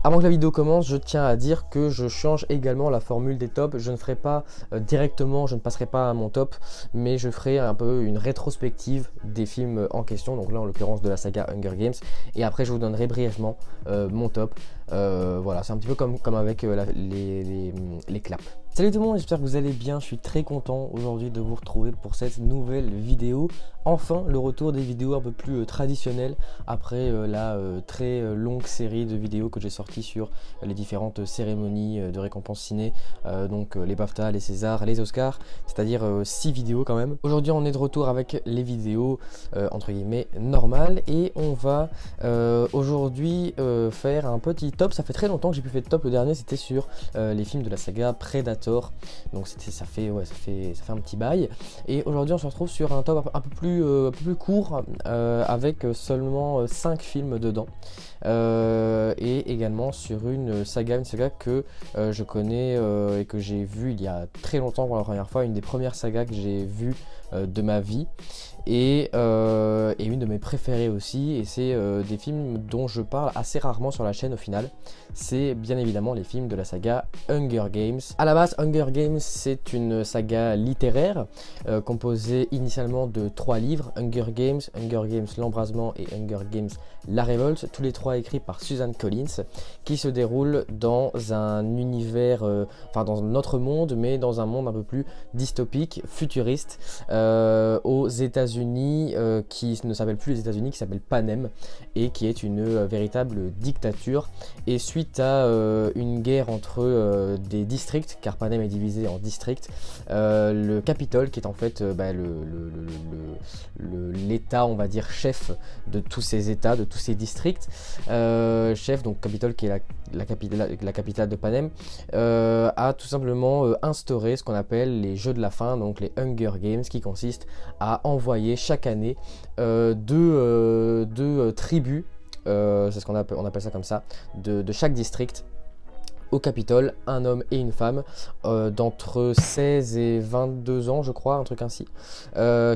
Avant que la vidéo commence, je tiens à dire que je change également la formule des tops. Je ne ferai pas directement, je ne passerai pas à mon top, mais je ferai un peu une rétrospective des films en question, donc là en l'occurrence de la saga Hunger Games, et après je vous donnerai brièvement mon top. Voilà, c'est un petit peu comme avec les claps. Salut tout le monde, j'espère que vous allez bien, je suis très content aujourd'hui de vous retrouver pour cette nouvelle vidéo. Enfin, le retour des vidéos un peu plus traditionnelles après la très longue série de vidéos que j'ai sorties sur les différentes cérémonies de récompenses ciné, donc les BAFTA, les Césars, les Oscars, c'est-à-dire 6 vidéos quand même. Aujourd'hui, on est de retour avec les vidéos entre guillemets normales et on va aujourd'hui faire un petit top. Ça fait très longtemps que j'ai pu faire de top, le dernier c'était sur les films de la saga Predator. Donc ça fait un petit bail. Et aujourd'hui on se retrouve sur un top un peu plus court avec seulement 5 films dedans. Et également sur une saga que je connais et que j'ai vu il y a très longtemps pour la première fois, une des premières sagas que j'ai vues de ma vie. Et une de mes préférées aussi, et c'est des films dont je parle assez rarement sur la chaîne au final. C'est bien évidemment les films de la saga Hunger Games. A la base, Hunger Games c'est une saga littéraire composée initialement de 3 livres, Hunger Games l'Embrasement et Hunger Games la Révolte, tous les 3 écrits par Suzanne Collins, qui se déroulent dans un univers, enfin dans notre monde, mais dans un monde un peu plus dystopique, futuriste, aux États-Unis, qui ne s'appelle plus les États-Unis, qui s'appelle Panem, et qui est une véritable dictature. Et suite à une guerre entre des districts, car Panem est divisé en districts, le Capitole, qui est en fait l'état, on va dire, chef de tous ces états, de tous ces districts, chef, donc Capitole qui est la capitale de Panem, a tout simplement instauré ce qu'on appelle les Jeux de la faim, donc les Hunger Games, qui consistent à envoyer chaque année deux tribus, c'est ce qu'on appelle, on appelle ça comme ça, de chaque district au Capitole, un homme et une femme d'entre 16 et 22 ans, je crois, un truc ainsi,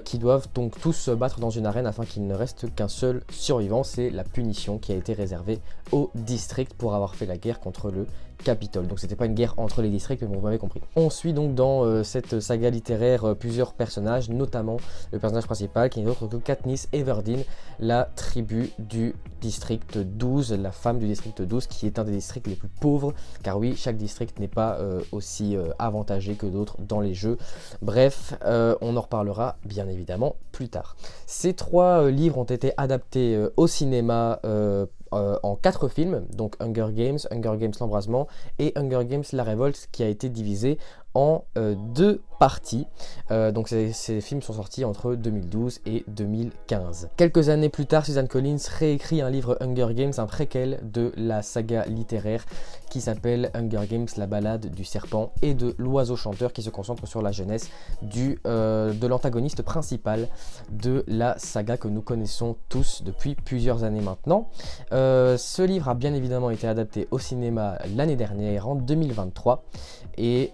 qui doivent donc tous se battre dans une arène afin qu'il ne reste qu'un seul survivant. C'est la punition qui a été réservée au district pour avoir fait la guerre contre le Capitole. Donc c'était pas une guerre entre les districts, mais bon, vous m'avez compris. On suit donc dans cette saga littéraire plusieurs personnages, notamment le personnage principal qui n'est autre que Katniss Everdeen, la tribu du district 12, la femme du district 12, qui est un des districts les plus pauvres, car oui, chaque district n'est pas aussi avantagé que d'autres dans les jeux. Bref, on en reparlera bien évidemment plus tard. Ces 3 livres ont été adaptés au cinéma en 4 films, donc Hunger Games l'Embrasement et Hunger Games la Révolte, qui a été divisé en 2 parties. Donc ces films sont sortis entre 2012 et 2015. Quelques années plus tard, Suzanne Collins réécrit un livre Hunger Games, un préquel de la saga littéraire qui s'appelle Hunger Games, la balade du serpent et de l'oiseau chanteur, qui se concentre sur la jeunesse de l'antagoniste principal de la saga que nous connaissons tous depuis plusieurs années maintenant. Ce livre a bien évidemment été adapté au cinéma l'année dernière, en 2023, et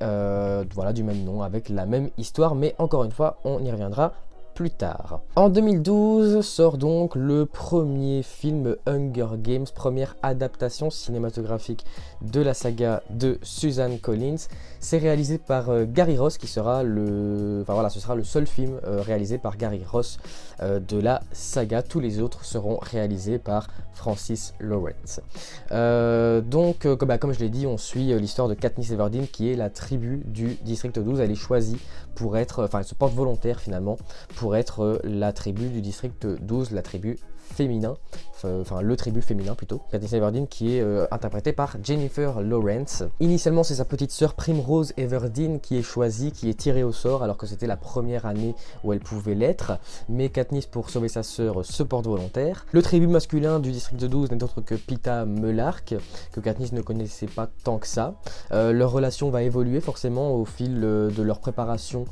voilà, du même nom, avec la même histoire, mais encore une fois, on y reviendra plus tard. En 2012 sort donc le premier film Hunger Games, première adaptation cinématographique de la saga de Suzanne Collins. C'est réalisé par Gary Ross, qui sera ce sera le seul film réalisé par Gary Ross de la saga. Tous les autres seront réalisés par Francis Lawrence. Comme je l'ai dit, on suit l'histoire de Katniss Everdeen, qui est la tribu du district 12. Elle est choisie pour être, elle se porte volontaire finalement pour être la tribu du district 12, la tribu féminin, le tribut féminin plutôt. Katniss Everdeen qui est interprétée par Jennifer Lawrence. Initialement, c'est sa petite sœur Primrose Everdeen qui est choisie, qui est tirée au sort, alors que c'était la première année où elle pouvait l'être. Mais Katniss, pour sauver sa sœur, se porte volontaire. Le tribut masculin du district 12 n'est autre que Peeta Mellark, que Katniss ne connaissait pas tant que ça. Leur relation va évoluer forcément au fil de leur préparation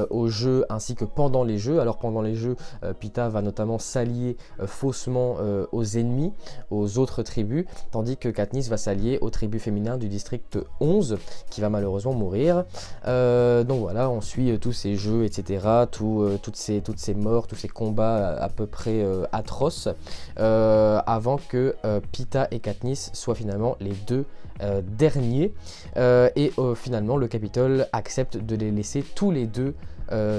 au jeu, ainsi que pendant les jeux. Alors pendant les jeux, Peeta va notamment s'allier faussement aux ennemis, aux autres tribus, tandis que Katniss va s'allier aux tribus féminines du district 11, qui va malheureusement mourir. Donc voilà, on suit tous ces jeux, etc., toutes ces morts, tous ces combats à peu près atroces, avant que Peeta et Katniss soient finalement les deux derniers, et finalement le Capitole accepte de les laisser tous les deux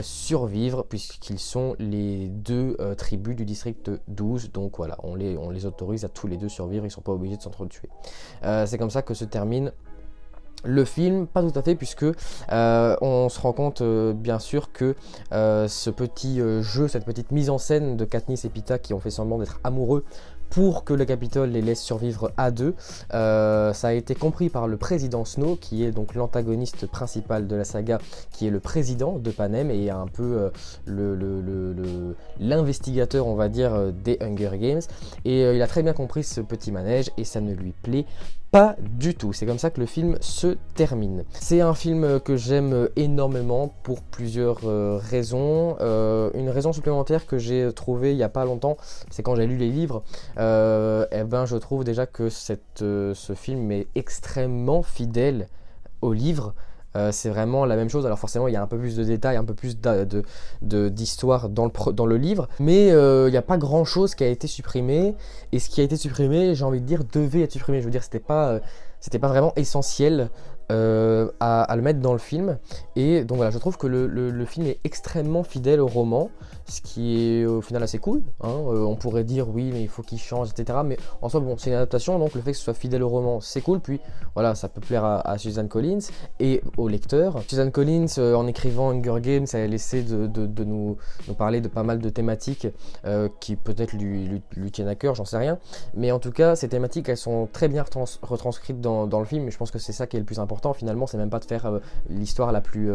survivre, puisqu'ils sont les deux tribus du district 12, donc voilà, on les autorise à tous les deux survivre, ils ne sont pas obligés de s'entretuer. C'est comme ça que se termine le film, pas tout à fait, puisque on se rend compte bien sûr que ce petit jeu, cette petite mise en scène de Katniss et Peeta qui ont fait semblant d'être amoureux pour que le Capitole les laisse survivre à deux, ça a été compris par le président Snow, qui est donc l'antagoniste principal de la saga, qui est le président de Panem et un peu l'investigateur, on va dire, des Hunger Games, et il a très bien compris ce petit manège et ça ne lui plaît pas du tout. C'est comme ça que le film se termine. C'est un film que j'aime énormément pour plusieurs raisons. Une raison supplémentaire que j'ai trouvée il n'y a pas longtemps, c'est quand j'ai lu les livres, eh ben, je trouve déjà que ce film est extrêmement fidèle au livre. C'est vraiment la même chose. Alors forcément il y a un peu plus de détails, un peu plus d'histoire dans le livre, mais il n'y a pas grand chose qui a été supprimé, et ce qui a été supprimé, j'ai envie de dire, devait être supprimé. Je veux dire, c'était pas vraiment essentiel à le mettre dans le film, et donc voilà, je trouve que le film est extrêmement fidèle au roman, ce qui est au final assez cool, hein. On pourrait dire oui mais il faut qu'il change, etc., mais en soi bon, c'est une adaptation, donc le fait que ce soit fidèle au roman c'est cool. Puis voilà, ça peut plaire à Suzanne Collins et aux lecteurs. Suzanne Collins, en écrivant Hunger Games, elle essaie de nous parler de pas mal de thématiques qui peut-être lui tiennent à cœur, j'en sais rien, mais en tout cas ces thématiques elles sont très bien retranscrites dans le film, et je pense que c'est ça qui est le plus important finalement. C'est même pas de faire l'histoire la plus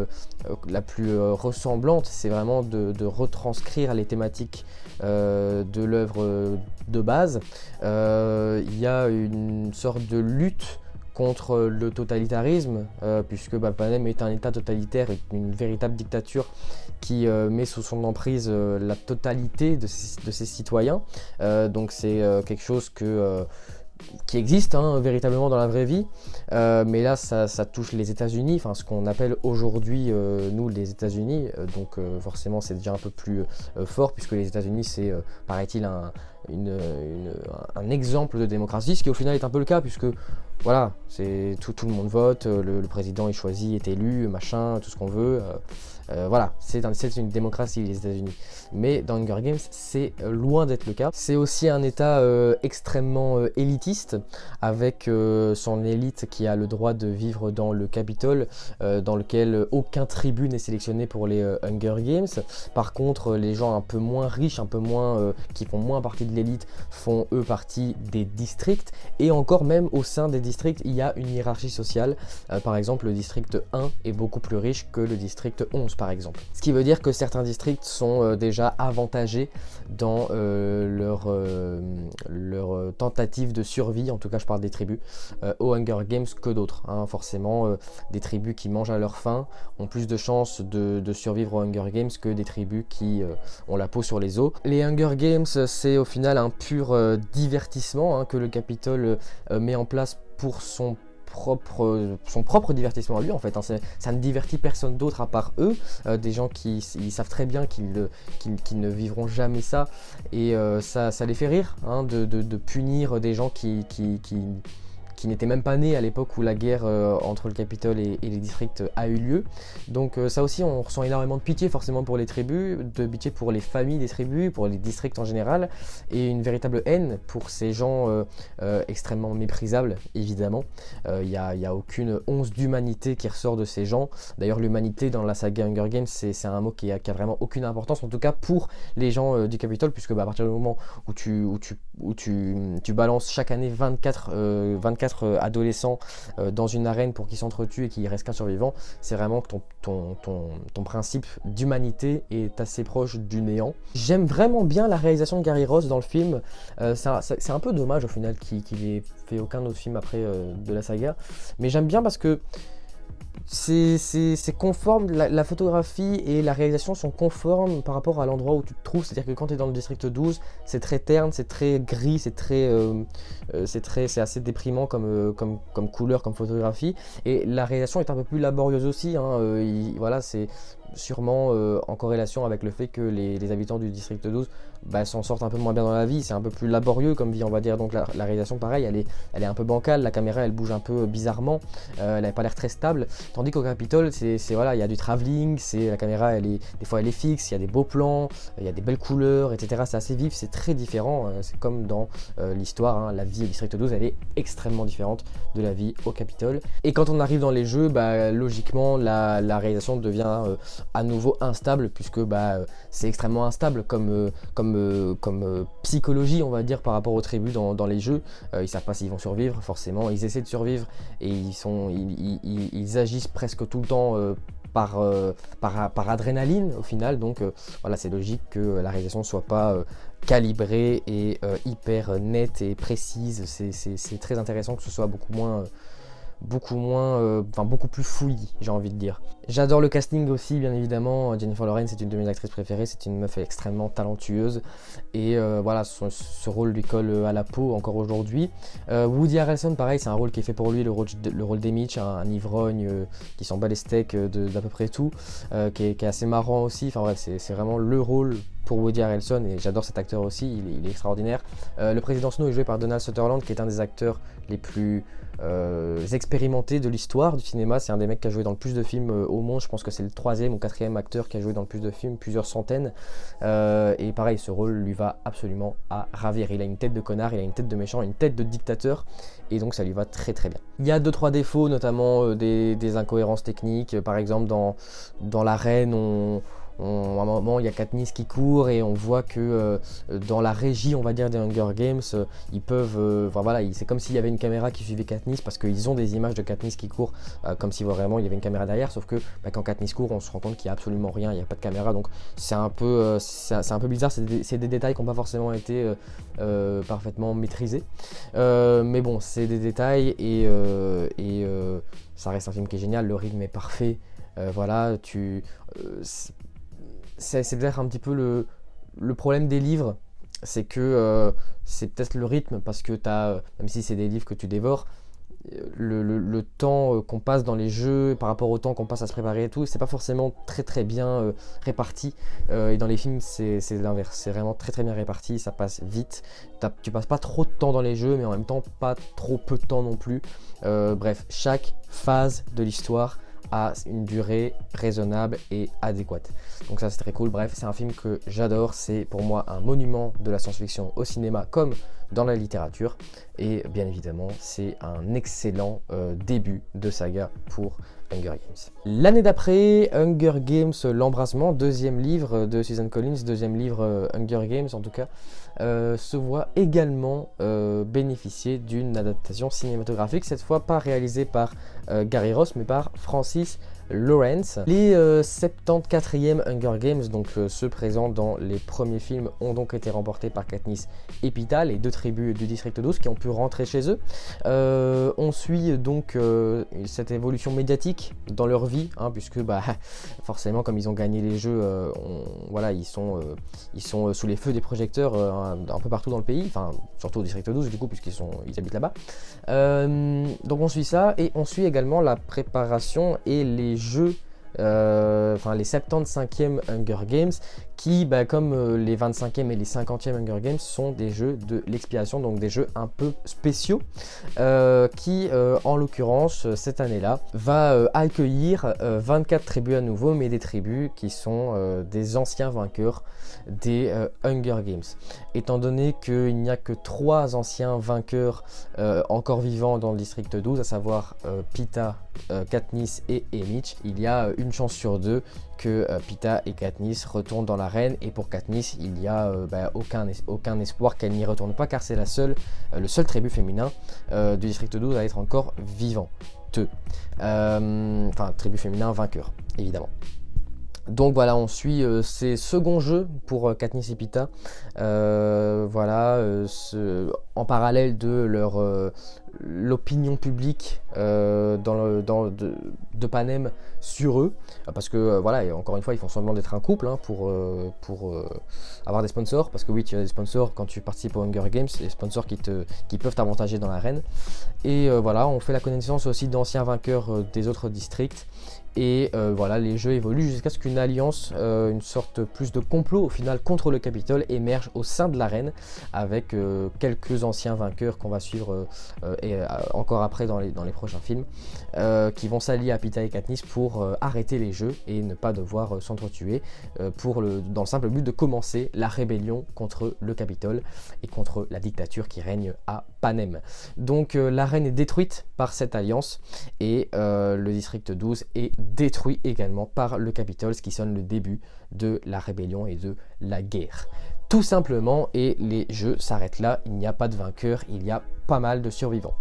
ressemblante, c'est vraiment de retranscrire les thématiques de l'œuvre de base. Il y a une sorte de lutte contre le totalitarisme, puisque Panem est un état totalitaire et une véritable dictature qui met sous son emprise la totalité de ses citoyens. Donc c'est quelque chose qui existe véritablement dans la vraie vie, mais là ça touche les États-Unis, enfin ce qu'on appelle aujourd'hui nous les États-Unis, donc forcément c'est déjà un peu plus fort, puisque les États-Unis c'est paraît-il un exemple de démocratie, ce qui au final est un peu le cas, puisque voilà, c'est tout le monde vote, le président est choisi, est élu, machin, tout ce qu'on veut. Voilà, c'est une démocratie les États-Unis. Mais dans Hunger Games, c'est loin d'être le cas. C'est aussi un état extrêmement élitiste, avec son élite qui a le droit de vivre dans le Capitole, dans lequel aucun tribut n'est sélectionné pour les Hunger Games. Par contre, les gens un peu moins riches, un peu moins qui font moins partie de l'élite, font eux partie des districts. Et encore même au sein des districts, il y a une hiérarchie sociale. Par exemple, le district 1 est beaucoup plus riche que le district 11 par exemple. Ce qui veut dire que certains districts sont déjà avantagés dans leur tentative de survie, en tout cas je parle des tribus, aux Hunger Games que d'autres. Forcément, des tribus qui mangent à leur faim ont plus de chances de survivre aux Hunger Games que des tribus qui ont la peau sur les os. Les Hunger Games, c'est au final un pur divertissement que le Capitole met en place pour son propre divertissement à lui en fait. Ça ne divertit personne d'autre à part eux, des gens qui ils savent très bien qu'ils ne vivront jamais ça, et ça les fait rire de punir des gens qui n'étaient même pas nés à l'époque où la guerre entre le Capitole et les districts a eu lieu. Donc ça aussi, on ressent énormément de pitié forcément pour les tribus, de pitié pour les familles des tribus, pour les districts en général, et une véritable haine pour ces gens extrêmement méprisables, évidemment. Il n'y a aucune once d'humanité qui ressort de ces gens. D'ailleurs, l'humanité dans la saga Hunger Games, c'est un mot qui a vraiment aucune importance, en tout cas pour les gens du Capitole, puisque à partir du moment où tu balances chaque année 24 adolescents dans une arène pour qu'ils s'entretuent et qu'il ne reste qu'un survivant, c'est vraiment que ton principe d'humanité est assez proche du néant. J'aime vraiment bien la réalisation de Gary Ross dans le film. C'est un peu dommage au final qu'il ait fait aucun autre film après de la saga, mais j'aime bien parce que c'est conforme, la photographie et la réalisation sont conformes par rapport à l'endroit où tu te trouves. C'est-à-dire que quand tu es dans le district 12, c'est très terne, c'est très gris, c'est assez déprimant comme couleur, comme photographie. Et la réalisation est un peu plus laborieuse aussi, hein. Voilà, c'est sûrement en corrélation avec le fait que les habitants du district 12 s'en sortent un peu moins bien dans la vie. C'est un peu plus laborieux comme vie, on va dire. Donc la réalisation, pareil, elle est un peu bancale. La caméra, elle bouge un peu bizarrement. Elle n'a pas l'air très stable. Tandis qu'au Capitole, voilà, il y a du travelling, la caméra, des fois elle est fixe, il y a des beaux plans, il y a des belles couleurs, etc. C'est assez vif, c'est très différent. C'est comme dans l'histoire, hein, la vie au District 12, elle est extrêmement différente de la vie au Capitole. Et quand on arrive dans les jeux, logiquement, la réalisation devient à nouveau instable, puisque c'est extrêmement instable comme psychologie, on va dire, par rapport aux tribus dans les jeux. Ils savent pas s'ils vont survivre, forcément. Ils essaient de survivre et ils agissent presque tout le temps par adrénaline au final. Donc voilà, c'est logique que la réalisation ne soit pas calibrée et hyper nette et précise. C'est très intéressant que ce soit beaucoup plus fouillis, j'ai envie de dire. J'adore le casting aussi, bien évidemment. Jennifer Lawrence est une de mes actrices préférées, c'est une meuf extrêmement talentueuse et voilà, ce rôle lui colle à la peau encore aujourd'hui. Woody Harrelson, pareil, c'est un rôle qui est fait pour lui, le rôle d'Mitch, un ivrogne qui s'en bat les steaks d'à peu près tout, qui est assez marrant aussi. Enfin bref, c'est vraiment le rôle pour Woody Harrelson et j'adore cet acteur aussi, il est extraordinaire. Le président Snow est joué par Donald Sutherland, qui est un des acteurs les plus expérimentés de l'histoire du cinéma. C'est un des mecs qui a joué dans le plus de films au monde. Je pense que c'est le 3e ou 4e acteur qui a joué dans le plus de films, plusieurs centaines. Et pareil, ce rôle lui va absolument à ravir. Il a une tête de connard, il a une tête de méchant, une tête de dictateur, et donc ça lui va très très bien. Il y a 2-3 défauts, notamment des incohérences techniques. Par exemple, dans l'arène, à un moment, il y a Katniss qui court et on voit que dans la régie, on va dire, des Hunger Games, ils peuvent, voilà, c'est comme s'il y avait une caméra qui suivait Katniss, parce qu'ils ont des images de Katniss qui court comme si vraiment il y avait une caméra derrière, sauf que quand Katniss court, on se rend compte qu'il n'y a absolument rien, il n'y a pas de caméra, donc c'est un peu bizarre. C'est des détails qui n'ont pas forcément été parfaitement maîtrisés, mais bon, c'est des détails et ça reste un film qui est génial, le rythme est parfait. Voilà, c'est peut-être un petit peu le problème des livres, c'est que c'est peut-être le rythme, parce que même si c'est des livres que tu dévores, le temps qu'on passe dans les jeux par rapport au temps qu'on passe à se préparer et tout, c'est pas forcément très très bien réparti, et dans les films c'est l'inverse, c'est vraiment très très bien réparti, ça passe vite, tu passes pas trop de temps dans les jeux mais en même temps pas trop peu de temps non plus. Bref, chaque phase de l'histoire a une durée raisonnable et adéquate. Donc ça c'est très cool. Bref, c'est un film que j'adore, c'est pour moi un monument de la science-fiction au cinéma comme dans la littérature, et bien évidemment c'est un excellent début de saga pour Hunger Games. L'année d'après, Hunger Games, l'embrassement, deuxième livre de Susan Collins, deuxième livre Hunger Games en tout cas, se voit également bénéficier d'une adaptation cinématographique, cette fois pas réalisée par Gary Ross mais par Francis Lawrence. Les 74e Hunger Games, donc ceux présents dans les premiers films, ont donc été remportés par Katniss et Peeta, les deux tribus du District 12 qui ont pu rentrer chez eux. On suit donc cette évolution médiatique dans leur vie, hein, puisque forcément comme ils ont gagné les jeux, voilà, ils sont sous les feux des projecteurs un peu partout dans le pays, enfin surtout au District 12 du coup, puisqu'ils habitent là-bas. Donc on suit ça, et on suit également la préparation et les jeux, les 75e Hunger Games, qui, comme les 25e et les 50e Hunger Games, sont des jeux de l'expiation, donc des jeux un peu spéciaux, qui, en l'occurrence, cette année-là, va accueillir 24 tribus à nouveau, mais des tribus qui sont des anciens vainqueurs des Hunger Games. Étant donné qu'il n'y a que 3 anciens vainqueurs encore vivants dans le District 12, à savoir Peeta, Katniss et Mitch, il y a une chance sur 2 que Peeta et Katniss retournent dans l'arène, et pour Katniss il n'y a aucun espoir qu'elle n'y retourne pas, car c'est le seul tribut féminin du District 12 à être encore vivant. Tribut féminin vainqueur évidemment. Donc voilà, on suit ces seconds jeux pour Katniss et Peeta, en parallèle de l'opinion publique de Panem sur eux, parce que voilà, et encore une fois, ils font semblant d'être un couple hein, pour avoir des sponsors, parce que oui, tu as des sponsors quand tu participes aux Hunger Games, des sponsors qui peuvent t'avantager dans l'arène. Et voilà, on fait la connaissance aussi d'anciens vainqueurs des autres districts. Et voilà, les jeux évoluent jusqu'à ce qu'une alliance, une sorte plus de complot au final contre le Capitole émerge au sein de l'arène avec quelques anciens vainqueurs qu'on va suivre encore après dans les prochains films qui vont s'allier à Peeta et Katniss pour arrêter les jeux et ne pas devoir s'entretuer dans le simple but de commencer la rébellion contre le Capitole et contre la dictature qui règne à Panem. Donc l'arène est détruite par cette alliance et le district 12 est détruit également par le Capitole, ce qui sonne le début de la rébellion et de la guerre. Tout simplement, et les jeux s'arrêtent là, il n'y a pas de vainqueur, il y a pas mal de survivants.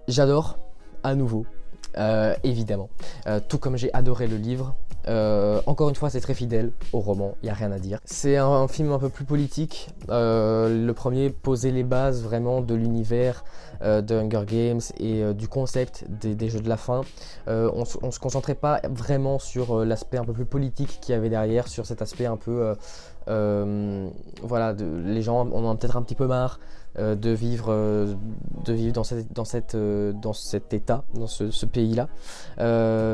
J'adore, à nouveau, évidemment, tout comme j'ai adoré le livre. Encore une fois, c'est très fidèle au roman, il n'y a rien à dire. C'est un film un peu plus politique. Le premier posait les bases vraiment de l'univers de Hunger Games et du concept des jeux de la faim. On se concentrait pas vraiment sur l'aspect un peu plus politique qu'il y avait derrière, sur cet aspect un peu... voilà, les gens en ont peut-être un petit peu marre de vivre dans cet état, dans ce pays-là,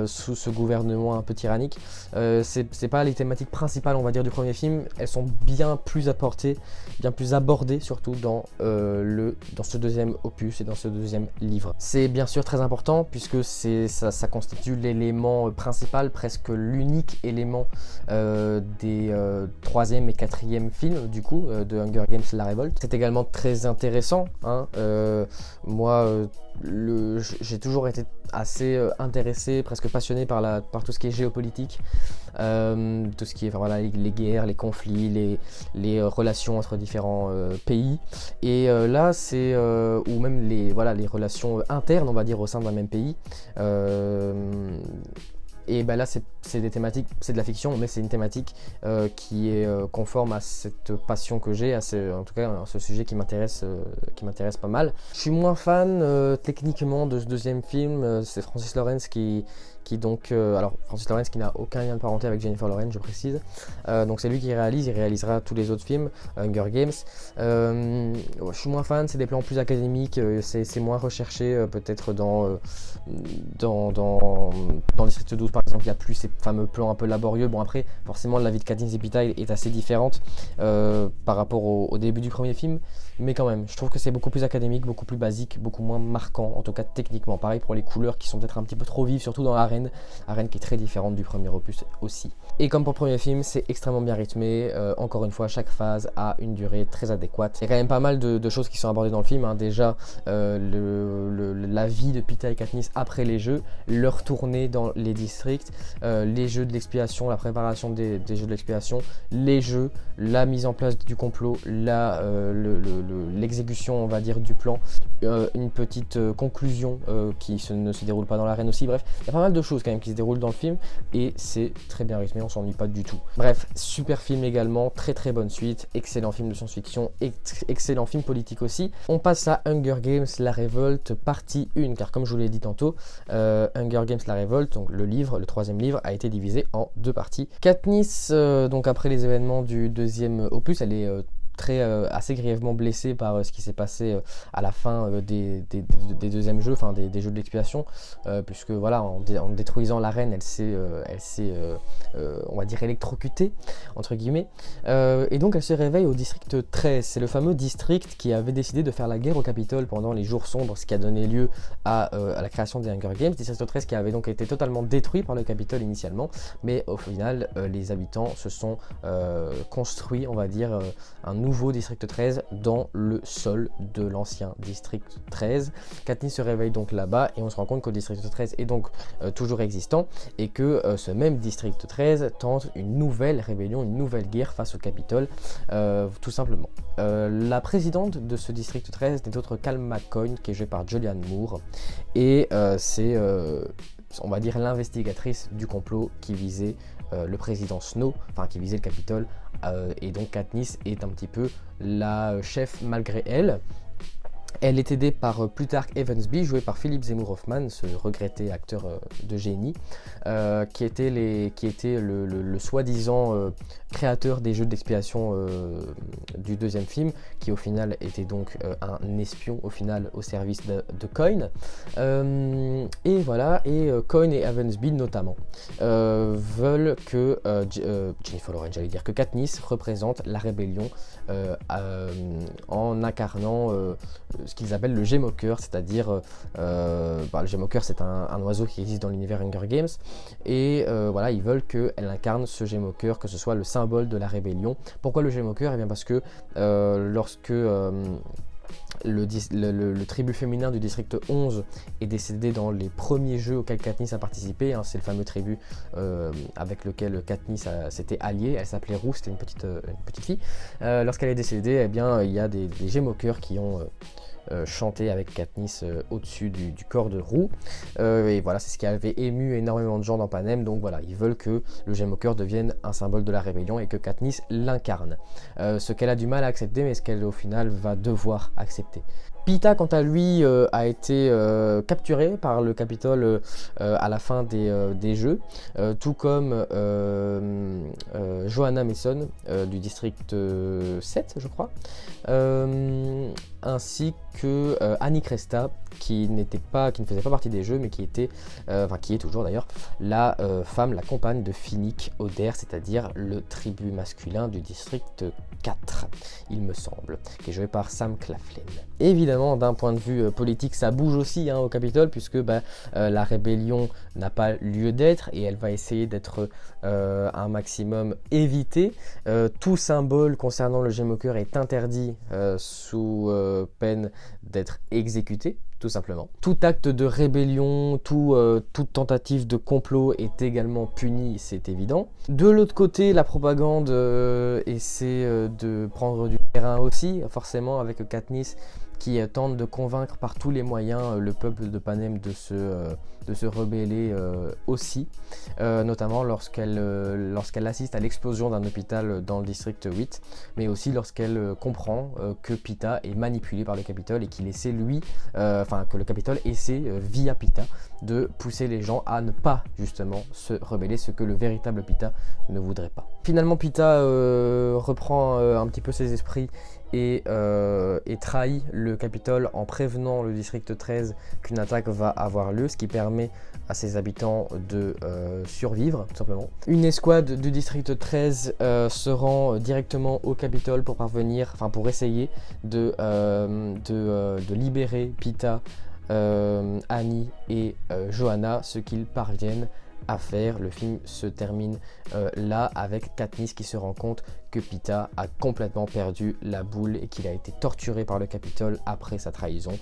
sous ce gouvernement un peu tyrannique. C'est pas les thématiques principales, on va dire, du premier film. Elles sont bien plus apportées, bien plus abordées, surtout dans ce deuxième opus et dans ce deuxième livre. C'est bien sûr très important puisque ça constitue l'élément principal, presque l'unique élément des troisième et quatrième films du coup de Hunger Games La Révolte. C'est également très intéressant hein. Moi j'ai toujours été assez intéressé, presque passionné par tout ce qui est géopolitique, tout ce qui est voilà, les guerres, les conflits, les relations entre différents pays. Et là c'est ou même les relations internes, on va dire, au sein d'un même pays. Et ben là, c'est des thématiques, c'est de la fiction, mais c'est une thématique qui est conforme à cette passion que j'ai, en tout cas à ce sujet qui m'intéresse pas mal. Je suis moins fan techniquement de ce deuxième film. C'est Francis Lawrence qui donc, alors Francis Lawrence qui n'a aucun lien de parenté avec Jennifer Lawrence, je précise. Donc c'est lui qui réalise, il réalisera tous les autres films, Hunger Games. Je suis moins fan, c'est des plans plus académiques, c'est moins recherché peut-être dans District 12 par exemple, il n'y a plus ces fameux plans un peu laborieux. Bon après, forcément la vie de Katniss et Peeta est assez différente par rapport au début du premier film, mais quand même, je trouve que c'est beaucoup plus académique, beaucoup plus basique, beaucoup moins marquant, en tout cas techniquement. Pareil pour les couleurs qui sont peut-être un petit peu trop vives, surtout dans l'arène qui est très différente du premier opus aussi. Et comme pour le premier film, c'est extrêmement bien rythmé. Encore une fois, chaque phase a une durée très adéquate. Il y a quand même pas mal de choses qui sont abordées dans le film, hein. Déjà, la vie de Peeta et Katniss après les jeux, leur tournée dans les districts, les jeux de l'expiation, la préparation des jeux de l'expiation, les jeux, la mise en place du complot, l'exécution, on va dire, du plan, une petite conclusion qui ne se déroule pas dans l'arène aussi. Bref, il y a pas mal de choses quand même qui se déroulent dans le film et c'est très bien rythmé, on s'ennuie pas du tout. Bref, super film également, très très bonne suite, excellent film de science-fiction, excellent film politique aussi. On passe à Hunger Games La Révolte partie 1, car comme je vous l'ai dit tantôt, Hunger Games La Révolte, donc le troisième livre, a été divisé en deux parties. Katniss, donc après les événements du deuxième opus, elle est assez grièvement blessée par ce qui s'est passé à la fin des deuxièmes jeux, enfin des jeux de l'expiation, puisque voilà, en détruisant l'arène, elle s'est on va dire électrocutée entre guillemets, et donc elle se réveille au district 13. C'est le fameux district qui avait décidé de faire la guerre au Capitole pendant les jours sombres, ce qui a donné lieu à la création des Hunger Games. District 13 qui avait donc été totalement détruit par le Capitole initialement, mais au final les habitants se sont construits, on va dire, un nouveau district 13 dans le sol de l'ancien district 13. Katniss se réveille donc là-bas et on se rend compte que le district 13 est donc toujours existant et que ce même district 13 tente une nouvelle rébellion, une nouvelle guerre face au Capitole, tout simplement. La présidente de ce district 13 n'est autre qu'Al McCoy, qui est jouée par Julianne Moore, et c'est on va dire l'investigatrice du complot qui visait le président Snow, enfin qui visait le Capitole, et donc Katniss est un petit peu la chef malgré elle. Elle est aidée par Plutarch Evansby, joué par Philip Seymour Hoffman, ce regretté acteur de génie, qui était le soi-disant créateur des jeux d'expiation du deuxième film, qui au final était donc un espion au final au service de Coin. Et voilà, Coin et Evansby notamment veulent que Jennifer Lawrence, j'allais dire, que Katniss représente la rébellion en incarnant ce qu'ils appellent le Gémoqueur, c'est-à-dire le Gémoqueur, c'est un oiseau qui existe dans l'univers Hunger Games, et voilà, ils veulent qu'elle incarne ce Gémoqueur, que ce soit le symbole de la rébellion. Pourquoi le Gémoqueur? Eh bien parce que lorsque le tribut féminin du district 11 est décédé dans les premiers jeux auxquels Katniss a participé, hein, c'est le fameux tribut avec lequel Katniss s'était alliée. Elle s'appelait Rue, c'était une petite fille. Lorsqu'elle est décédée, eh bien, il y a des Gémoqueurs qui ont chanté avec Katniss au-dessus du corps de Rue, et voilà, c'est ce qui avait ému énormément de gens dans Panem. Donc voilà, ils veulent que le Gémoqueur devienne un symbole de la rébellion et que Katniss l'incarne, ce qu'elle a du mal à accepter, mais ce qu'elle au final va devoir accepter. Peeta, quant à lui, a été capturé par le Capitole à la fin des jeux, tout comme Johanna Mason du district 7, je crois, ainsi que Annie Cresta, qui ne faisait pas partie des jeux, mais qui est toujours d'ailleurs la femme, la compagne de Finnick Oder, c'est-à-dire le tribut masculin du district 4, il me semble, qui est joué par Sam Claflin. Évidemment, d'un point de vue politique, ça bouge aussi au Capitole, puisque la rébellion n'a pas lieu d'être et elle va essayer d'être un maximum évitée. Tout symbole concernant le Gémoqueur est interdit sous peine d'être exécuté, tout simplement. Tout acte de rébellion, toute tentative de complot est également puni, c'est évident. De l'autre côté, la propagande essaie de prendre du terrain aussi, forcément, avec Katniss qui tente de convaincre par tous les moyens le peuple de Panem de se rebeller aussi, notamment lorsqu'elle assiste à l'explosion d'un hôpital dans le district 8, mais aussi lorsqu'elle comprend que Peeta est manipulé par le Capitole et qu'il essaie que le Capitole essaie via Peeta de pousser les gens à ne pas justement se rebeller, ce que le véritable Peeta ne voudrait pas. Finalement, Peeta reprend un petit peu ses esprits et trahit le Capitole en prévenant le district 13 qu'une attaque va avoir lieu, ce qui permet à ses habitants de survivre, tout simplement. Une escouade du district 13 se rend directement au Capitole pour essayer de libérer Peeta, Annie et Johanna, ce qu'ils parviennent à faire. Le film se termine là avec Katniss qui se rend compte que Peeta a complètement perdu la boule et qu'il a été torturé par le Capitole après sa trahison,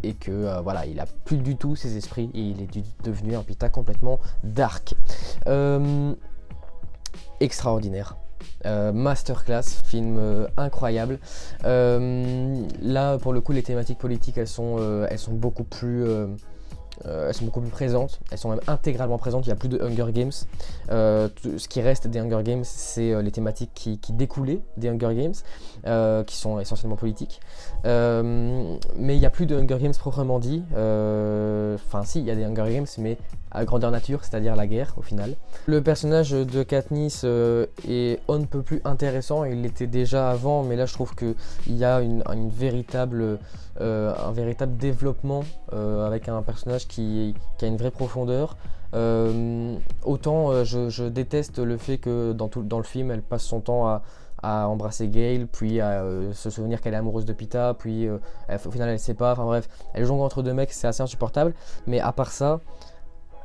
et que voilà, il a plus du tout ses esprits et il est devenu un Peeta complètement dark. Extraordinaire. Masterclass, film incroyable. Là pour le coup les thématiques politiques elles sont beaucoup plus présentes, elles sont même intégralement présentes. Il n'y a plus de Hunger Games. Ce qui reste des Hunger Games, c'est les thématiques qui découlaient des Hunger Games, qui sont essentiellement politiques. Mais il n'y a plus de Hunger Games proprement dit. Enfin si, il y a des Hunger Games, mais à grandeur nature, c'est-à-dire la guerre au final. Le personnage de Katniss est on ne peut plus intéressant, il l'était déjà avant, mais là je trouve qu'il y a un véritable développement avec un personnage qui a une vraie profondeur. Autant je déteste le fait que dans le film elle passe son temps à embrasser Gale, puis à se souvenir qu'elle est amoureuse de Peeta, puis au final elle se sépare, enfin bref, elle jongle entre deux mecs, c'est assez insupportable. Mais à part ça,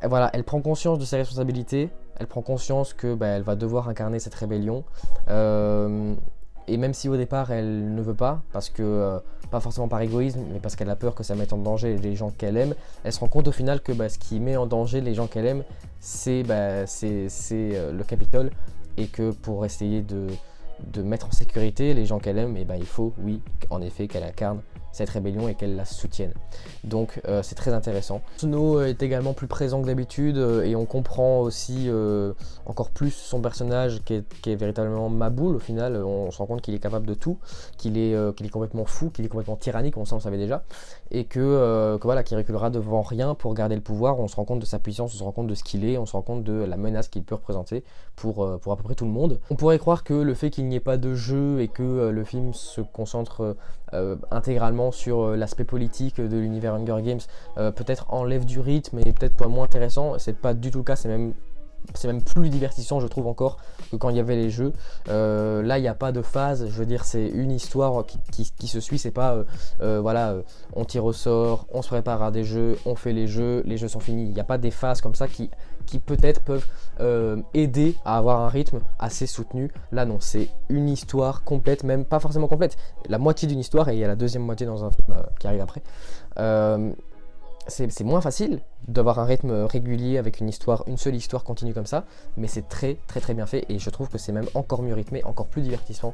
voilà, elle prend conscience de ses responsabilités, elle prend conscience que elle va devoir incarner cette rébellion, et même si au départ elle ne veut pas, parce que pas forcément par égoïsme, mais parce qu'elle a peur que ça mette en danger les gens qu'elle aime, elle se rend compte au final que ce qui met en danger les gens qu'elle aime, c'est le Capitole, et que pour essayer de mettre en sécurité les gens qu'elle aime, il faut, oui, en effet, qu'elle incarne cette rébellion et qu'elle la soutienne. Donc c'est très intéressant. Snow est également plus présent que d'habitude et on comprend aussi encore plus son personnage qui est véritablement Maboule au final. On se rend compte qu'il est capable de tout, qu'il est complètement fou, qu'il est complètement tyrannique, on le savait déjà, et que voilà, qu'il reculera devant rien pour garder le pouvoir. On se rend compte de sa puissance, on se rend compte de ce qu'il est, on se rend compte de la menace qu'il peut représenter pour à peu près tout le monde. On pourrait croire que le fait qu'il n'y ait pas de jeu et que le film se concentre intégralement sur l'aspect politique de l'univers Hunger Games peut-être enlève du rythme et peut-être pas moins intéressant. C'est pas du tout le cas, c'est même plus divertissant je trouve encore que quand il y avait les jeux. Là il n'y a pas de phase, je veux dire c'est une histoire qui se suit, c'est pas voilà, on tire au sort, on se prépare à des jeux, on fait les jeux sont finis. Il n'y a pas des phases comme ça qui peut-être peuvent aider à avoir un rythme assez soutenu. Là non, c'est une histoire complète, même pas forcément complète, la moitié d'une histoire et il y a la deuxième moitié dans un film qui arrive après. C'est moins facile d'avoir un rythme régulier avec une seule histoire continue comme ça, mais c'est très bien fait et je trouve que c'est même encore mieux rythmé, encore plus divertissant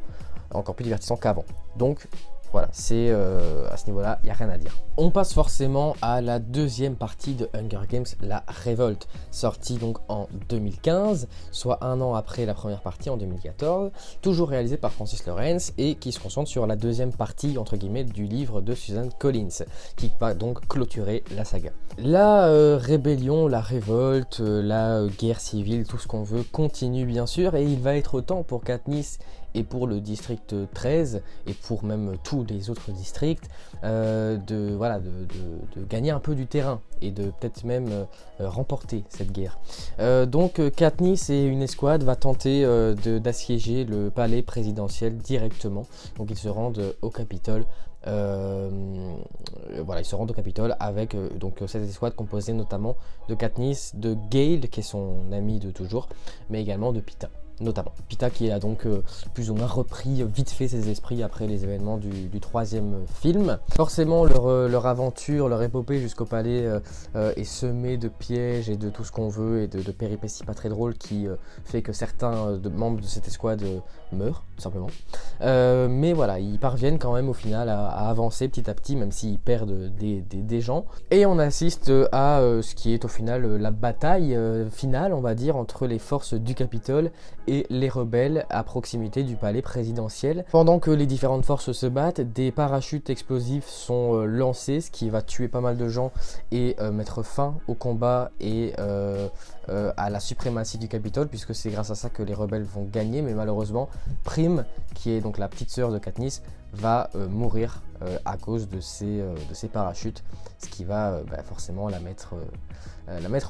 qu'avant. Donc voilà, c'est à ce niveau-là, il n'y a rien à dire. On passe forcément à la deuxième partie de Hunger Games, la Révolte, sortie donc en 2015, soit un an après la première partie en 2014, toujours réalisée par Francis Lawrence et qui se concentre sur la deuxième partie entre guillemets du livre de Suzanne Collins, qui va donc clôturer la saga. La rébellion, la révolte, la guerre civile, tout ce qu'on veut continue bien sûr, et il va être temps pour Katniss et pour le district 13 et pour même tous les autres districts de gagner un peu du terrain et de peut-être même remporter cette guerre. Donc Katniss et une escouade va tenter d'assiéger le palais présidentiel directement. Donc ils se rendent au Capitole. Voilà, ils se rendent au Capitole avec donc cette escouade composée notamment de Katniss, de Gale qui est son ami de toujours, mais également de Peeta. Notamment Peeta qui a donc plus ou moins repris vite fait ses esprits après les événements du troisième film. Forcément leur aventure, leur épopée jusqu'au palais est semée de pièges et de tout ce qu'on veut et de péripéties pas très drôles qui fait que certains membres de cette escouade meurent tout simplement. Mais voilà, ils parviennent quand même au final à avancer petit à petit même s'ils perdent des gens. Et on assiste à ce qui est au final la bataille finale on va dire entre les forces du Capitole et les rebelles à proximité du palais présidentiel. Pendant que les différentes forces se battent, des parachutes explosifs sont lancés, ce qui va tuer pas mal de gens et mettre fin au combat et à la suprématie du Capitole, puisque c'est grâce à ça que les rebelles vont gagner. Mais malheureusement, Prim, qui est donc la petite sœur de Katniss, va mourir à cause de ces parachutes, ce qui va forcément la mettre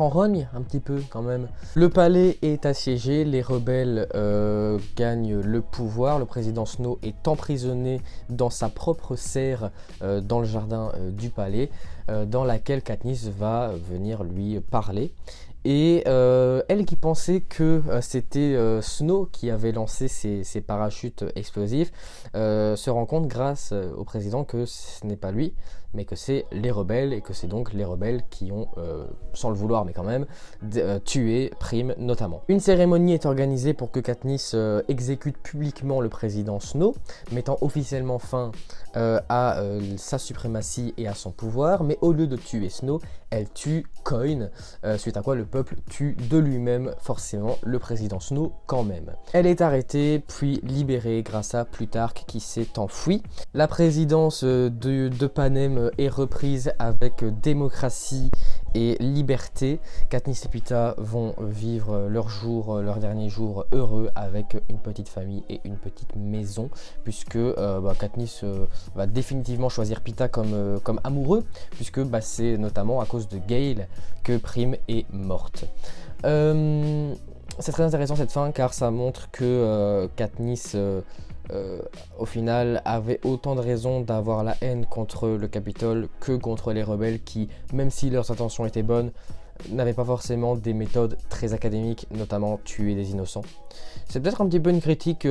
en rogne un petit peu quand même. Le palais est assiégé, les rebelles gagnent le pouvoir, le président Snow est emprisonné dans sa propre serre dans le jardin du palais, dans laquelle Katniss va venir lui parler. Et elle qui pensait que c'était Snow qui avait lancé ces parachutes explosifs se rend compte grâce au président que ce n'est pas lui mais que c'est les rebelles et que c'est donc les rebelles qui ont, sans le vouloir mais quand même, tué Prim notamment. Une cérémonie est organisée pour que Katniss exécute publiquement le président Snow, mettant officiellement fin à sa suprématie et à son pouvoir, mais au lieu de tuer Snow, elle tue Coin, suite à quoi le peuple tue de lui-même forcément le président Snow quand même. Elle est arrêtée puis libérée grâce à Plutarque qui s'est enfui. La présidence de Panem est reprise avec démocratie et liberté. Katniss et Peeta vont vivre leurs derniers jours heureux avec une petite famille et une petite maison, puisque Katniss va définitivement choisir Peeta comme amoureux, puisque c'est notamment à cause de Gale que Prim est morte. C'est très intéressant cette fin car ça montre que Katniss au final avait autant de raisons d'avoir la haine contre le Capitole que contre les rebelles qui, même si leurs intentions étaient bonnes, n'avaient pas forcément des méthodes très académiques, notamment tuer des innocents. C'est peut-être un petit peu une critique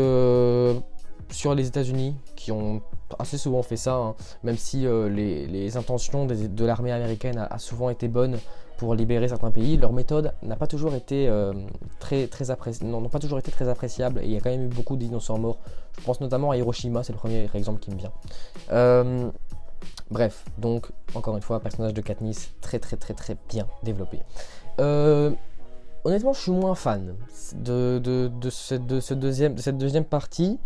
sur les États-Unis qui ont assez souvent fait ça, hein, même si les intentions de l'armée américaine a souvent été bonnes pour libérer certains pays, leur méthode n'a pas toujours été n'ont pas toujours été très appréciables et il y a quand même eu beaucoup d'innocents morts. Je pense notamment à Hiroshima, c'est le premier exemple qui me vient. Bref, donc encore une fois, personnage de Katniss très bien développé. Honnêtement, je suis moins fan de cette deuxième partie.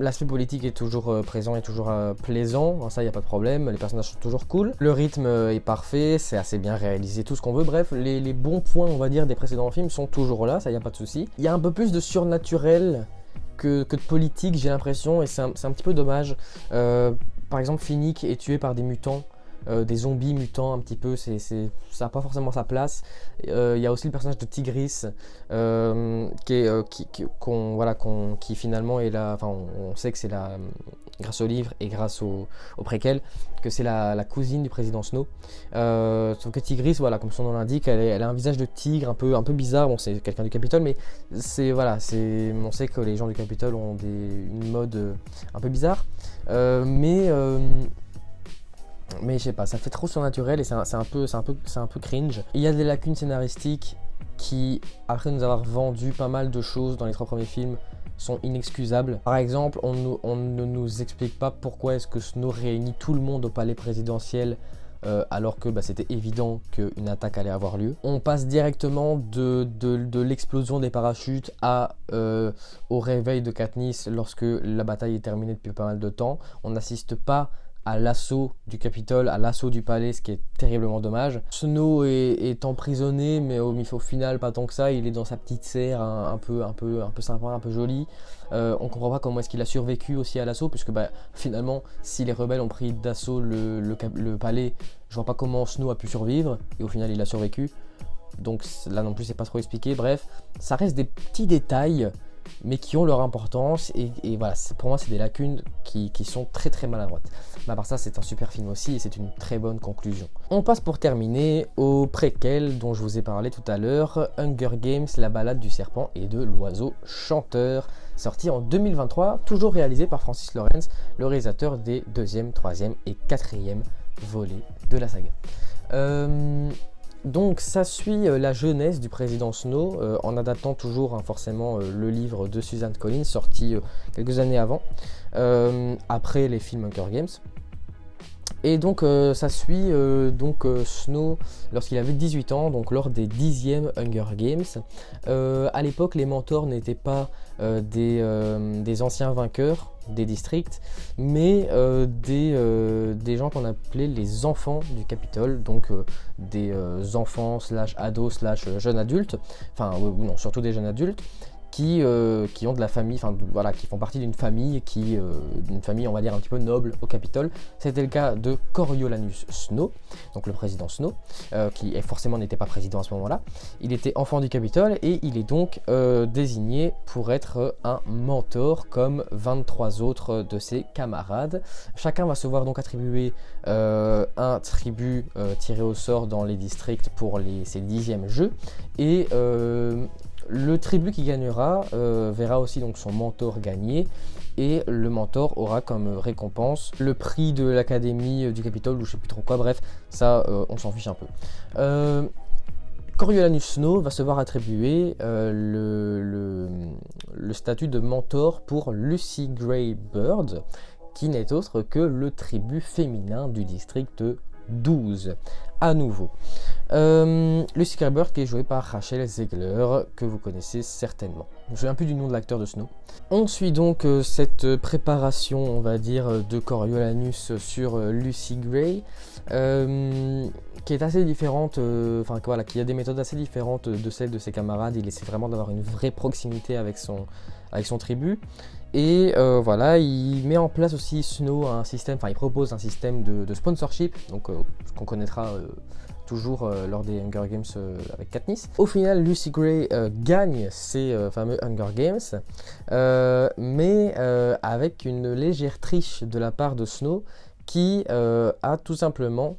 L'aspect politique est toujours présent, est toujours plaisant, ça il n'y a pas de problème, les personnages sont toujours cool. Le rythme est parfait, c'est assez bien réalisé, tout ce qu'on veut. Bref, les bons points, on va dire, des précédents films sont toujours là, ça il n'y a pas de souci. Il y a un peu plus de surnaturel que de politique, j'ai l'impression, et c'est un petit peu dommage. Par exemple, Finnick est tué par des mutants. Des zombies mutants un petit peu, ça n'a pas forcément sa place. Il y a aussi le personnage de Tigris qui finalement est là, enfin on sait que c'est la, grâce au livre et grâce au préquel, que c'est la cousine du président Snow. Sauf que Tigris, voilà, comme son nom l'indique, elle a un visage de tigre un peu bizarre. Bon, c'est quelqu'un du Capitole, mais on sait que les gens du Capitole ont une mode un peu bizarre. Mais je sais pas, ça fait trop surnaturel et c'est un peu cringe. Il y a des lacunes scénaristiques qui, après nous avoir vendu pas mal de choses dans les 3 premiers films, sont inexcusables. Par exemple, on ne nous explique pas pourquoi est-ce que Snow réunit tout le monde au palais présidentiel alors que c'était évident qu'une attaque allait avoir lieu. On passe directement de l'explosion des parachutes au réveil de Katniss lorsque la bataille est terminée depuis pas mal de temps. On n'assiste pas à l'assaut du Capitole, à l'assaut du palais, ce qui est terriblement dommage. Snow est emprisonné, mais au final pas tant que ça. Il est dans sa petite serre, un peu sympa, un peu jolie. On comprend pas comment est-ce qu'il a survécu aussi à l'assaut, puisque finalement, si les rebelles ont pris d'assaut le palais, je vois pas comment Snow a pu survivre, et au final il a survécu. Donc là non plus c'est pas trop expliqué. Bref, ça reste des petits détails, mais qui ont leur importance, et voilà, pour moi c'est des lacunes qui sont très maladroites. Mais à part ça, c'est un super film aussi et c'est une très bonne conclusion. On passe pour terminer au préquel dont je vous ai parlé tout à l'heure, Hunger Games, la balade du serpent et de l'oiseau chanteur, sorti en 2023, toujours réalisé par Francis Lawrence, le réalisateur des 2e, 3e et 4e volets de la saga. Donc ça suit la jeunesse du président Snow en adaptant toujours forcément le livre de Suzanne Collins sorti quelques années avant, après les films Hunger Games. Et donc ça suit Snow lorsqu'il avait 18 ans, donc lors des 10e Hunger Games. À l'époque, les mentors n'étaient pas des anciens vainqueurs des districts, mais des gens qu'on appelait les enfants du Capitole, donc des enfants / ados / jeunes adultes, enfin non, surtout des jeunes adultes, qui ont de la famille, qui font partie d'une famille on va dire un petit peu noble au Capitole. C'était le cas de Coriolanus Snow, donc le président Snow, qui forcément n'était pas président à ce moment-là. Il était enfant du Capitole et il est donc désigné pour être un mentor comme 23 autres de ses camarades. Chacun va se voir donc attribuer un tribut tiré au sort dans les districts pour ses 10e jeux, et le tribut qui gagnera verra aussi donc son mentor gagner, et le mentor aura comme récompense le prix de l'académie du Capitole ou je sais plus trop quoi. Bref, ça on s'en fiche un peu. Coriolanus Snow va se voir attribuer le statut de mentor pour Lucy Gray Bird, qui n'est autre que le tribut féminin du district 12. À nouveau, Lucy Gray Bird, qui est jouée par Rachel Zegler, que vous connaissez certainement. Je ne me souviens plus du nom de l'acteur de Snow. On suit donc cette préparation, on va dire, de Coriolanus sur Lucy Gray, qui est assez différente, qui a des méthodes assez différentes de celles de ses camarades. Il essaie vraiment d'avoir une vraie proximité avec son tribut. Et il met en place aussi Snow il propose un système de sponsorship, donc ce qu'on connaîtra toujours lors des Hunger Games avec Katniss. Au final, Lucy Gray gagne ces fameux Hunger Games, mais avec une légère triche de la part de Snow, qui a tout simplement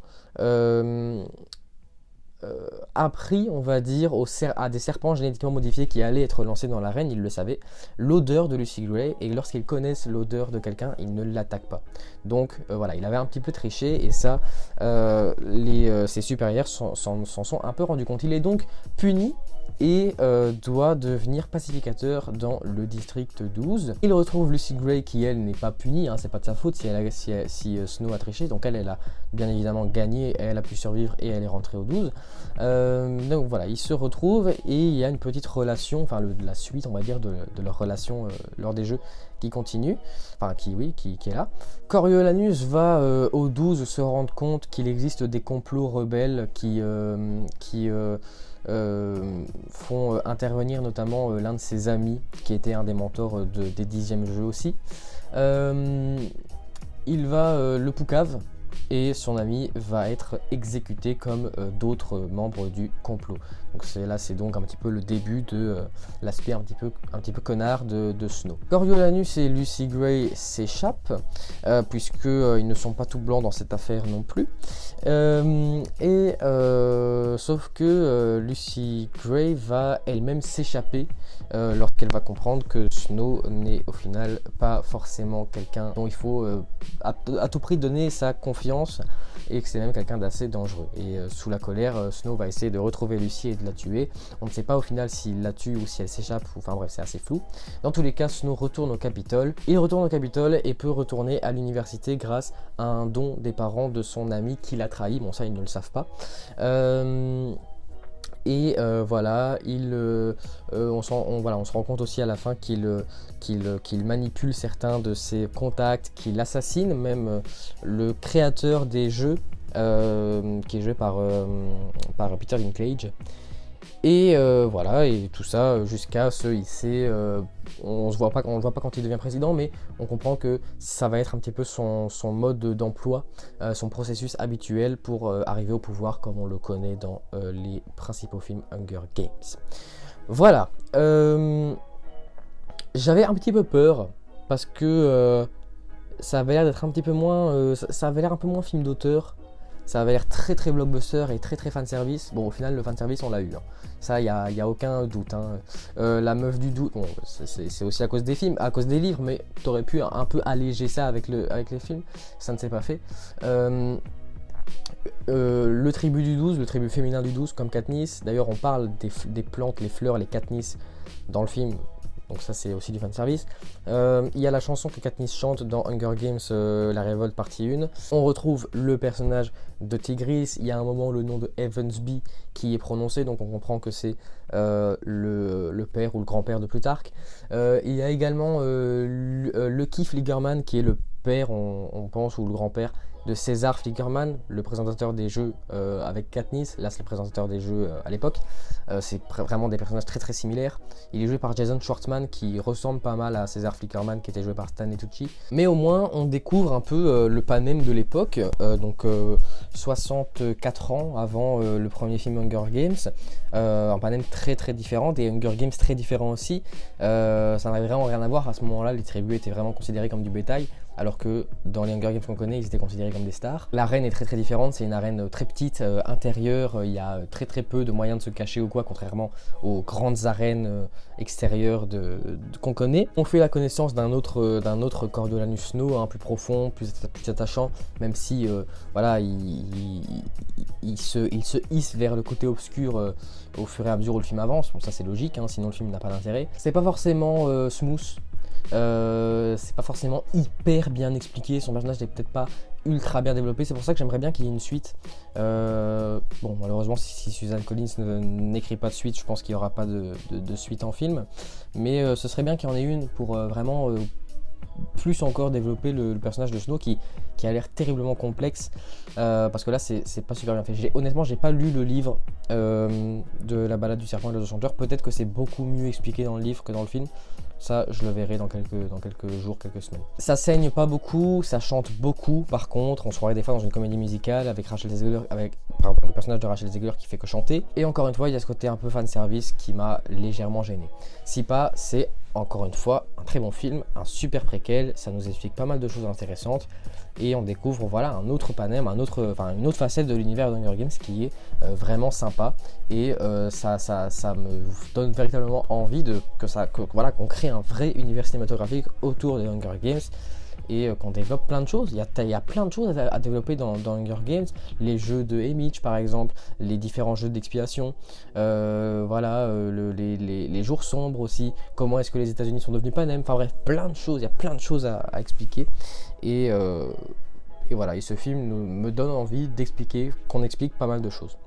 appris, on va dire, à des serpents génétiquement modifiés qui allaient être lancés dans l'arène. Il le savait, l'odeur de Lucy Gray, et lorsqu'ils connaissent l'odeur de quelqu'un, ils ne l'attaquent pas. Donc il avait un petit peu triché, et ça ses supérieurs s'en sont un peu rendus compte. Il est donc puni et doit devenir pacificateur dans le district 12. Il retrouve Lucy Gray qui elle n'est pas punie, hein, c'est pas de sa faute si Snow a triché, donc elle a bien évidemment gagné, elle a pu survivre et elle est rentrée au 12. Donc voilà, ils se retrouvent et il y a une petite relation, enfin la suite on va dire de leur relation lors des jeux qui continue, enfin qui est là. Coriolanus va au 12 se rendre compte qu'il existe des complots rebelles qui font intervenir notamment l'un de ses amis qui était un des mentors des 10e jeux aussi. Il va le poucave et son ami va être exécuté comme d'autres membres du complot. Donc c'est donc un petit peu le début de l'aspect un petit peu connard de Snow. Coriolanus et Lucy Gray s'échappent puisqu'ils ne sont pas tout blancs dans cette affaire non plus. Sauf que Lucy Gray va elle-même s'échapper lorsqu'elle va comprendre que Snow n'est au final pas forcément quelqu'un dont il faut à tout prix donner sa confiance et que c'est même quelqu'un d'assez dangereux. Et sous la colère, Snow va essayer de retrouver Lucy et de la tuer. On ne sait pas au final s'il la tue ou si elle s'échappe, enfin bref, c'est assez flou. Dans tous les cas, Snow retourne au Capitole. Il retourne au Capitole et peut retourner à l'université grâce à un don des parents de son ami qui l'a trahi. Bon, ça, ils ne le savent pas. Voilà, on se rend compte aussi à la fin qu'il manipule certains de ses contacts, qu'il assassine même le créateur des jeux, qui est joué par Peter Dinklage. Et voilà, et tout ça jusqu'à se hisser. On ne le voit pas quand il devient président, mais on comprend que ça va être un petit peu son mode d'emploi, son processus habituel pour arriver au pouvoir comme on le connaît dans les principaux films Hunger Games. Voilà. J'avais un petit peu peur parce que ça avait l'air d'être un petit peu moins. Ça avait l'air un peu moins film d'auteur. Ça avait l'air très très blockbuster et très très fanservice. Bon, au final, le fanservice, on l'a eu. Hein. Ça, il n'y a aucun doute. Hein. La meuf du doute, bon, c'est aussi à cause des films, à cause des livres, mais t'aurais pu un peu alléger ça avec les films. Ça ne s'est pas fait. Le tribut du 12, le tribut féminin du 12, comme Katniss. D'ailleurs, on parle des plantes, les fleurs, les Katniss dans le film. Donc ça c'est aussi du fanservice. Il y a la chanson que Katniss chante dans Hunger Games, La Révolte partie 1. On retrouve le personnage de Tigris. Il y a un moment le nom de Heavensbee qui est prononcé, donc on comprend que c'est le père ou le grand-père de Plutarque. Il y a également le Keith Liggerman qui est le père, on pense, ou le grand-père de César Flickerman, le présentateur des jeux avec Katniss. Là c'est le présentateur des jeux à l'époque. C'est vraiment des personnages très très similaires. Il est joué par Jason Schwartzman qui ressemble pas mal à César Flickerman qui était joué par Stanley Tucci. Mais au moins on découvre un peu le Panem de l'époque, donc 64 ans avant le premier film Hunger Games. Un Panem très très différent, des Hunger Games très différents aussi. Ça n'avait vraiment rien à voir à ce moment-là, les tribus étaient vraiment considérés comme du bétail. Alors que dans les Hunger Games qu'on connaît, ils étaient considérés comme des stars. L'arène est très très différente, c'est une arène très petite, intérieure, il y a très très peu de moyens de se cacher ou quoi, contrairement aux grandes arènes extérieures qu'on connaît. On fait la connaissance d'un autre Coriolanus Snow, hein, plus profond, plus attachant, même si voilà, il se hisse vers le côté obscur au fur et à mesure où le film avance. Bon, ça c'est logique, hein, sinon le film n'a pas d'intérêt. C'est pas forcément smooth. C'est pas forcément hyper bien expliqué, son personnage n'est peut-être pas ultra bien développé, c'est pour ça que j'aimerais bien qu'il y ait une suite. Bon, malheureusement si Suzanne Collins n'écrit pas de suite, je pense qu'il n'y aura pas de suite en film, mais ce serait bien qu'il y en ait une pour vraiment plus encore développer le personnage de Snow qui a l'air terriblement complexe, parce que là c'est pas super bien fait. Honnêtement j'ai pas lu le livre de la balade du serpent et de l'oiseau chanteur, peut-être que c'est beaucoup mieux expliqué dans le livre que dans le film. Ça, je le verrai dans quelques jours, quelques semaines. Ça saigne pas beaucoup, ça chante beaucoup. Par contre, on se croirait des fois dans une comédie musicale avec le personnage de Rachel Zegler qui fait que chanter. Et encore une fois, il y a ce côté un peu fanservice qui m'a légèrement gêné. Si pas, c'est encore une fois un très bon film, un super préquel. Ça nous explique pas mal de choses intéressantes. Et on découvre voilà un autre Panem, une autre facette de l'univers d'Hunger Games qui est vraiment sympa. Et ça me donne véritablement envie qu'on crée un vrai univers cinématographique autour des Hunger Games. et qu'on développe plein de choses. Il y a plein de choses à développer dans Hunger Games, les jeux de Haymitch par exemple, les différents jeux d'expiation, voilà, les jours sombres aussi, comment est-ce que les États-Unis sont devenus Panem, enfin bref, plein de choses, il y a plein de choses à expliquer. Et voilà, et ce film me donne envie d'expliquer, qu'on explique pas mal de choses.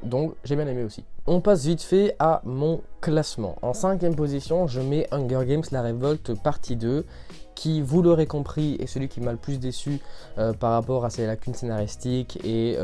Donc j'ai bien aimé aussi. On passe vite fait à mon classement. En 5e position, je mets Hunger Games La Révolte partie 2, qui, vous l'aurez compris, est celui qui m'a le plus déçu par rapport à ses lacunes scénaristiques et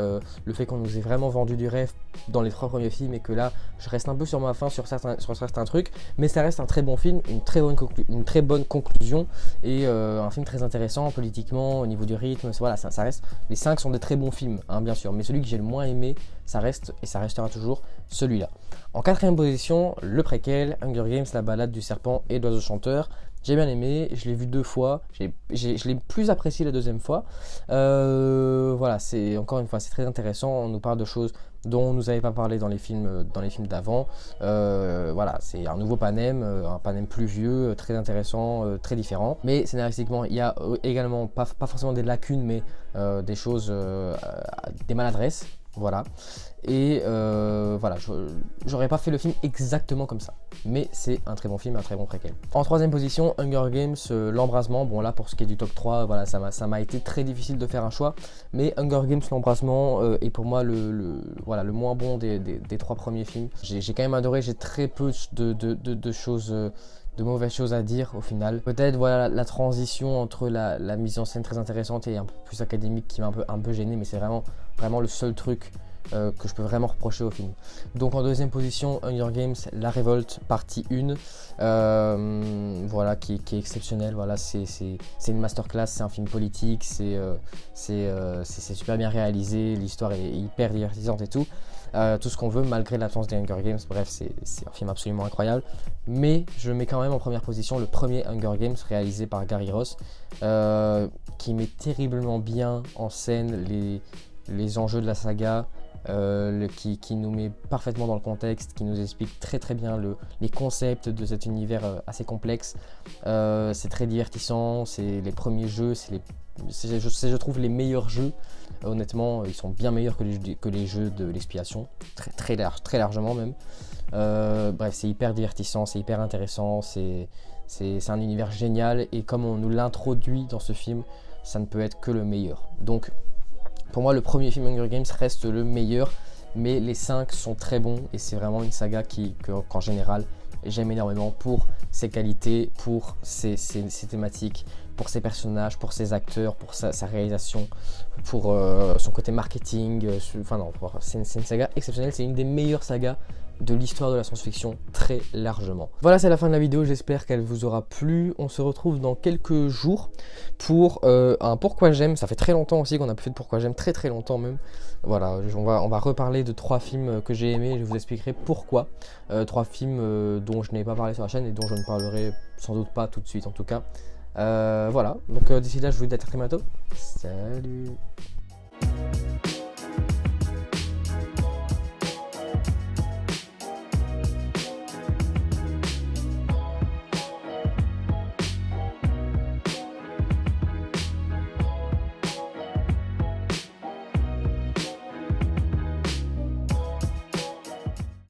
le fait qu'on nous ait vraiment vendu du rêve dans les 3 premiers films et que là, je reste un peu sur ma faim sur certains trucs, mais ça reste un très bon film, une très bonne conclusion et un film très intéressant politiquement, au niveau du rythme, voilà, ça reste, les 5 sont des très bons films, hein, bien sûr, mais celui que j'ai le moins aimé, ça reste et ça restera toujours celui-là. En 4e position, le préquel, Hunger Games, La Balade du Serpent et de l'Oiseau Chanteur. J'ai bien aimé, je l'ai vu 2 fois, je l'ai plus apprécié la 2e fois. Voilà, c'est encore une fois, c'est très intéressant, on nous parle de choses dont on nous avait pas parlé dans les films d'avant. Voilà, c'est un nouveau Panem, un Panem plus vieux, très intéressant, très différent. Mais scénaristiquement, il y a également, pas forcément des lacunes, mais des choses, des maladresses. Voilà, et voilà, j'aurais pas fait le film exactement comme ça, mais c'est un très bon film, un très bon préquel. En 3e position, Hunger Games, L'Embrasement. Bon là, pour ce qui est du top 3, voilà, ça m'a été très difficile de faire un choix, mais Hunger Games, L'Embrasement est pour moi voilà, le moins bon des 3 premiers films. J'ai quand même adoré, j'ai très peu de choses... de mauvaises choses à dire au final. Peut-être voilà la transition entre la mise en scène très intéressante et un peu plus académique qui m'a un peu gêné, mais c'est vraiment le seul truc que je peux vraiment reprocher au film. Donc en 2e position, Hunger Games, La Révolte, partie 1, voilà, qui est exceptionnel. Voilà, c'est une masterclass, c'est un film politique, c'est super bien réalisé, l'histoire est hyper divertissante et tout. Tout ce qu'on veut malgré l'absence des Hunger Games. Bref, c'est un film absolument incroyable, mais je mets quand même en première position le premier Hunger Games réalisé par Gary Ross, qui met terriblement bien en scène les enjeux de la saga, qui nous met parfaitement dans le contexte, qui nous explique très bien les concepts de cet univers assez complexe. C'est très divertissant, c'est les premiers jeux, je trouve les meilleurs jeux. Honnêtement, ils sont bien meilleurs que les jeux de l'expiation, très largement même. Bref, c'est hyper divertissant, c'est hyper intéressant, c'est un univers génial et comme on nous l'introduit dans ce film, ça ne peut être que le meilleur. Donc pour moi, le premier film Hunger Games reste le meilleur, mais les 5 sont très bons et c'est vraiment une saga qu'en général j'aime énormément pour ses qualités, pour ses thématiques, pour ses personnages, pour ses acteurs, pour sa réalisation, pour son côté marketing. Enfin non, c'est une saga exceptionnelle, c'est une des meilleures sagas de l'histoire de la science-fiction, très largement. Voilà, c'est la fin de la vidéo, j'espère qu'elle vous aura plu. On se retrouve dans quelques jours pour un Pourquoi j'aime. Ça fait très longtemps aussi qu'on a fait de Pourquoi j'aime, très longtemps même. Voilà, on va reparler de 3 films que j'ai aimés, je vous expliquerai pourquoi. 3 films dont je n'ai pas parlé sur la chaîne et dont je ne parlerai sans doute pas tout de suite en tout cas. Voilà, donc d'ici là je vous dis à très bientôt. Salut!